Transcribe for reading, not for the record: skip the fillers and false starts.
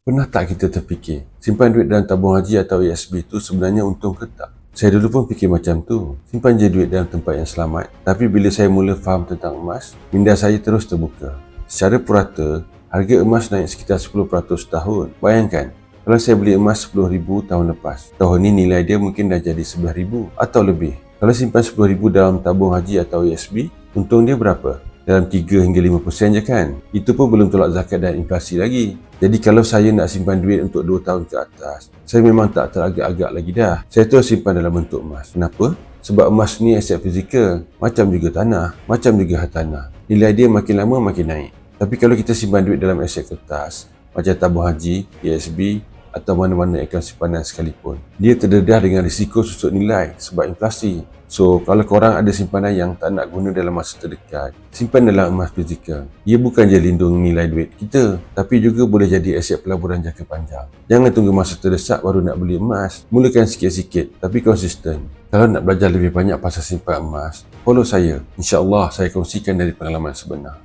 Pernah tak kita terfikir, simpan duit dalam tabung haji atau ASB tu sebenarnya untung ke tak? Saya dulu pun fikir macam tu, simpan je duit dalam tempat yang selamat. Tapi bila saya mula faham tentang emas, minda saya terus terbuka. Secara purata, harga emas naik sekitar 10% setahun. Bayangkan, kalau saya beli emas RM10,000 tahun lepas, tahun ni nilai dia mungkin dah jadi RM11,000 atau lebih. Kalau simpan RM10,000 dalam tabung haji atau ASB, untung dia berapa? Dalam 3 hingga 5% je kan? Itu pun belum tolak zakat dan inflasi lagi. Jadi kalau saya nak simpan duit untuk 2 tahun ke atas, saya memang tak teragak-agak lagi dah. Saya terus simpan dalam bentuk emas. Kenapa? Sebab emas ni aset fizikal, macam juga tanah, macam juga hartanah. Nilai dia makin lama makin naik. Tapi kalau kita simpan duit dalam aset kertas, macam tabung haji, ASB atau mana-mana akaun simpanan sekalipun, dia terdedah dengan risiko susut nilai sebab inflasi. So, kalau korang ada simpanan yang tak nak guna dalam masa terdekat, simpan dalam emas fizikal. Ia bukan je lindung nilai duit kita, tapi juga boleh jadi aset pelaburan jangka panjang. Jangan tunggu masa terdesak baru nak beli emas. Mulakan sikit-sikit, tapi konsisten. Kalau nak belajar lebih banyak pasal simpan emas, follow saya. InsyaAllah saya kongsikan dari pengalaman sebenar.